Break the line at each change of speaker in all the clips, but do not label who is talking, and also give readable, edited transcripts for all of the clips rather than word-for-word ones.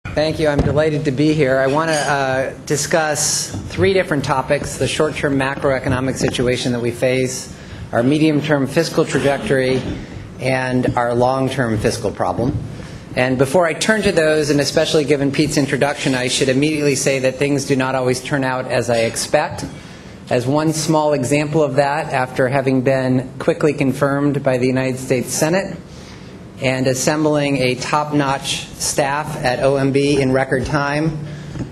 Thank you. I'm delighted to be here. I want to discuss three different topics: the short-term macroeconomic situation that we face, our medium-term fiscal trajectory, and our long-term fiscal problem. And before I turn to those, and especially given Pete's introduction, I should immediately say that things do not always turn out as I expect. As one small example of that, after having been quickly confirmed by the United States Senate and assembling a top-notch staff at OMB in record time,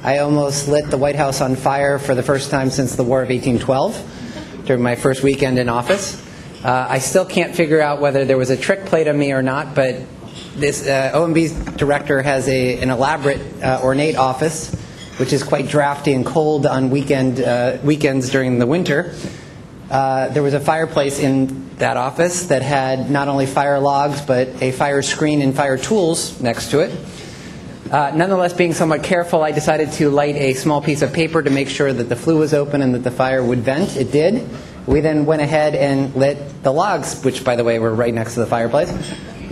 I almost lit the White House on fire for the first time since the War of 1812 during my first weekend in office. I still can't figure out whether there was a trick played on me or not, but this OMB's director has an elaborate, ornate office, which is quite drafty and cold on weekends during the winter. There was a fireplace in that office that had not only fire logs, but a fire screen and fire tools next to it. Nonetheless, being somewhat careful, I decided to light a small piece of paper to make sure that the flue was open and that the fire would vent. It did. We then went ahead and lit the logs, which, by the way, were right next to the fireplace.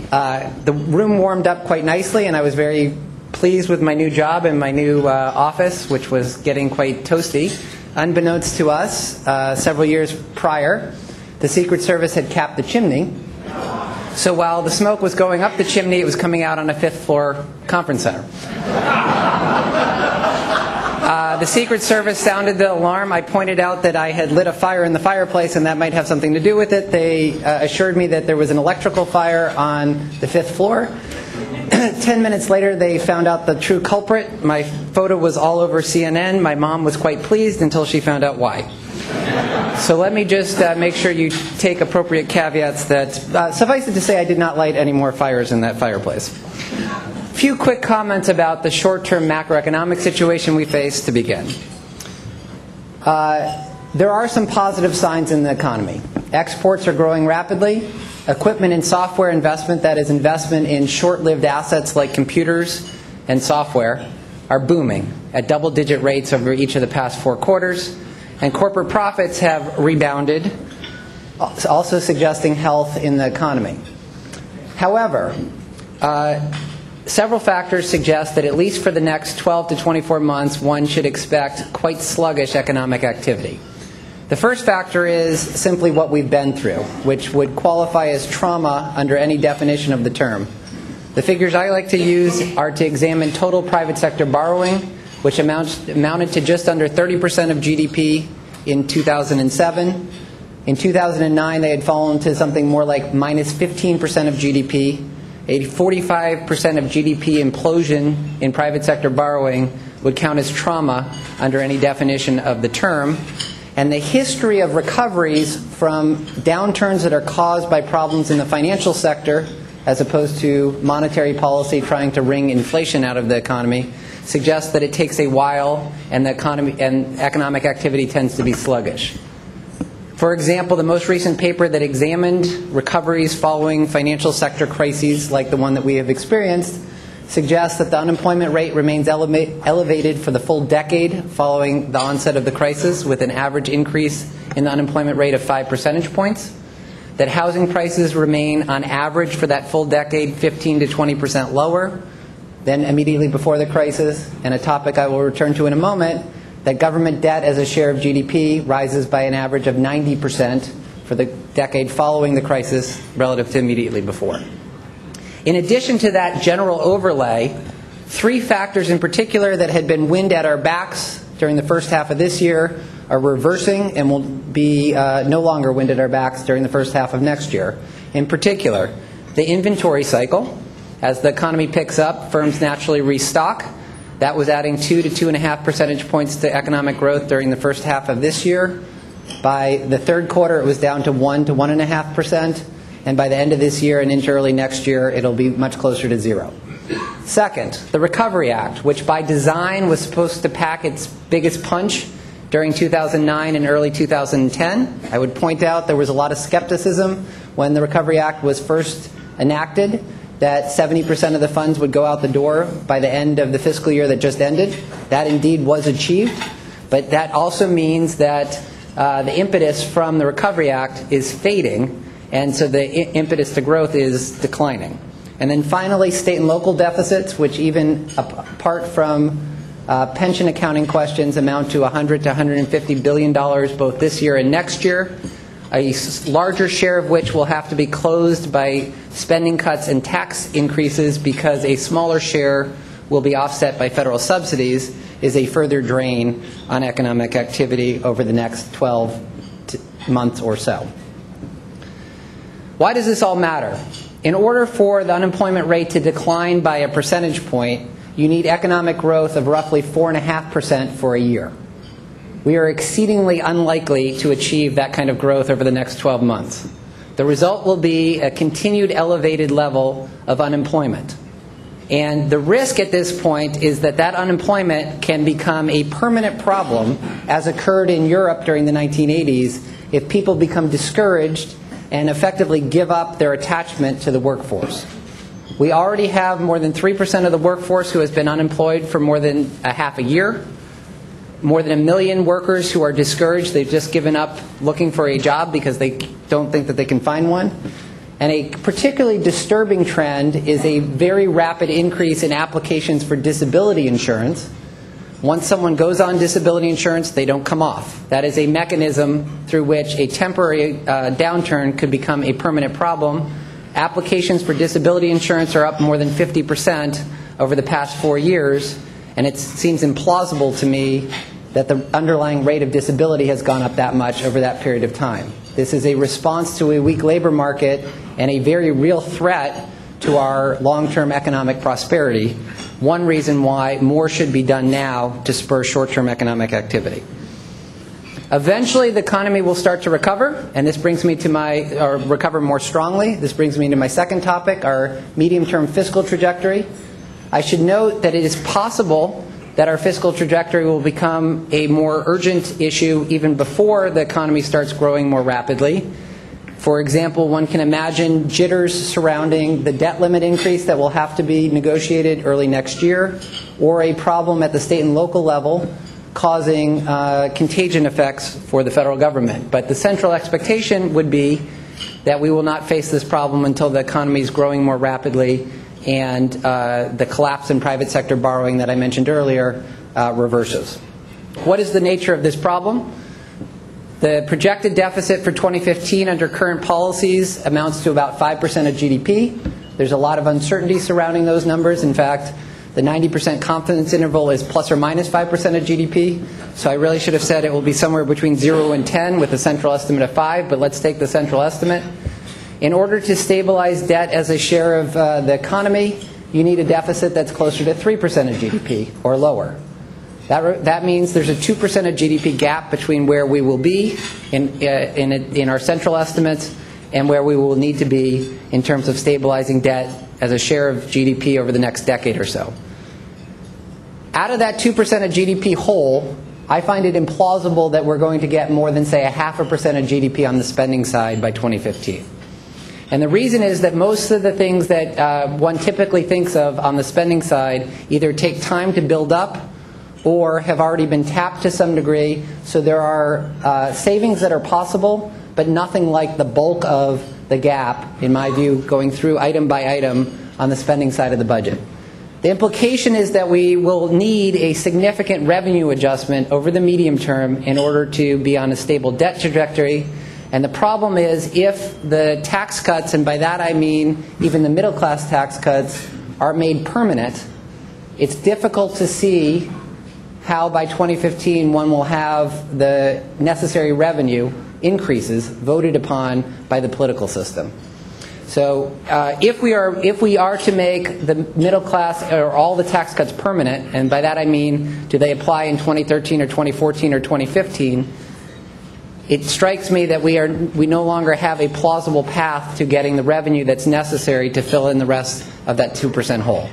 The room warmed up quite nicely, and I was very pleased with my new job and my new office, which was getting quite toasty. Unbeknownst to us, several years prior, the Secret Service had capped the chimney. So while the smoke was going up the chimney, it was coming out on a fifth-floor conference center. The Secret Service sounded the alarm. I pointed out that I had lit a fire in the fireplace, and that might have something to do with it. They assured me that there was an electrical fire on the fifth floor. 10 minutes later, they found out the true culprit. My photo was all over CNN. My mom was quite pleased until she found out why. So let me just make sure you take appropriate caveats that suffice it to say I did not light any more fires in that fireplace. A few quick comments about the short-term macroeconomic situation we face to begin. There are some positive signs in the economy. Exports are growing rapidly. Equipment and software investment, that is investment in short-lived assets like computers and software, are booming at double-digit rates over each of the past 4 quarters. And corporate profits have rebounded, also suggesting health in the economy. However, several factors suggest that at least for the next 12 to 24 months, one should expect quite sluggish economic activity. The first factor is simply what we've been through, which would qualify as trauma under any definition of the term. The figures I like to use are to examine total private sector borrowing, which amounted to just under 30% of GDP in 2007. In 2009, they had fallen to something more like minus 15% of GDP. A 45% of GDP implosion in private sector borrowing would count as trauma under any definition of the term. And the history of recoveries from downturns that are caused by problems in the financial sector, as opposed to monetary policy trying to wring inflation out of the economy, suggests that it takes a while and the economy and economic activity tends to be sluggish. For example, the most recent paper that examined recoveries following financial sector crises like the one that we have experienced suggests that the unemployment rate remains elevated for the full decade following the onset of the crisis, with an average increase in the unemployment rate of 5 percentage points. That housing prices remain, on average, for that full decade, 15 to 20% lower than immediately before the crisis. And a topic I will return to in a moment, that government debt as a share of GDP rises by an average of 90% for the decade following the crisis relative to immediately before. In addition to that general overlay, 3 factors in particular that had been wind at our backs during the first half of this year are reversing and will be no longer wind at our backs during the first half of next year. In particular, the inventory cycle. As the economy picks up, firms naturally restock. That was adding 2 to 2.5 percentage points to economic growth during the first half of this year. By the third quarter, it was down to 1 to 1.5%. And by the end of this year and into early next year, it'll be much closer to 0. Second, the Recovery Act, which by design was supposed to pack its biggest punch during 2009 and early 2010. I would point out there was a lot of skepticism when the Recovery Act was first enacted, that 70% of the funds would go out the door by the end of the fiscal year that just ended. That indeed was achieved, but that also means that the impetus from the Recovery Act is fading, and so the impetus to growth is declining. And then finally, state and local deficits, which even apart from pension accounting questions amount to $100 to $150 billion both this year and next year, a larger share of which will have to be closed by spending cuts and tax increases because a smaller share will be offset by federal subsidies, is a further drain on economic activity over the next 12 months or so. Why does this all matter? In order for the unemployment rate to decline by a percentage point, you need economic growth of roughly 4.5% for a year. We are exceedingly unlikely to achieve that kind of growth over the next 12 months. The result will be a continued elevated level of unemployment. And the risk at this point is that that unemployment can become a permanent problem, as occurred in Europe during the 1980s, if people become discouraged and effectively give up their attachment to the workforce. We already have more than 3% of the workforce who has been unemployed for more than a half a year. More than 1 million workers who are discouraged. They've just given up looking for a job because they don't think that they can find one. And a particularly disturbing trend is a very rapid increase in applications for disability insurance. Once someone goes on disability insurance, they don't come off. That is a mechanism through which a temporary downturn could become a permanent problem. Applications for disability insurance are up more than 50% over the past 4 years, and it seems implausible to me that the underlying rate of disability has gone up that much over that period of time. This is a response to a weak labor market and a very real threat to our long-term economic prosperity. One reason why more should be done now to spur short-term economic activity. Eventually, the economy will start to recover, and this brings me to or recover more strongly. This brings me to my second topic, our medium-term fiscal trajectory. I should note that it is possible that our fiscal trajectory will become a more urgent issue even before the economy starts growing more rapidly. For example, one can imagine jitters surrounding the debt limit increase that will have to be negotiated early next year, or a problem at the state and local level causing contagion effects for the federal government. But the central expectation would be that we will not face this problem until the economy is growing more rapidly and the collapse in private sector borrowing that I mentioned earlier reverses. What is the nature of this problem? The projected deficit for 2015 under current policies amounts to about 5% of GDP. There's a lot of uncertainty surrounding those numbers. In fact, the 90% confidence interval is plus or minus 5% of GDP. So I really should have said it will be somewhere between 0 and 10 with a central estimate of 5, but let's take the central estimate. In order to stabilize debt as a share of the economy, you need a deficit that's closer to 3% of GDP or lower. That means there's a 2% of GDP gap between where we will be in our central estimates and where we will need to be in terms of stabilizing debt as a share of GDP over the next decade or so. Out of that 2% of GDP hole, I find it implausible that we're going to get more than, say, 0.5% of GDP on the spending side by 2015. And the reason is that most of the things that one typically thinks of on the spending side either take time to build up or have already been tapped to some degree. So there are savings that are possible, but nothing like the bulk of the gap, in my view, going through item by item on the spending side of the budget. The implication is that we will need a significant revenue adjustment over the medium term in order to be on a stable debt trajectory. And the problem is if the tax cuts, and by that I mean even the middle class tax cuts, are made permanent, it's difficult to see how by 2015 one will have the necessary revenue increases voted upon by the political system. So if we are to make the middle class or all the tax cuts permanent, and by that I mean do they apply in 2013 or 2014 or 2015, it strikes me that we no longer have a plausible path to getting the revenue that's necessary to fill in the rest of that 2% hole.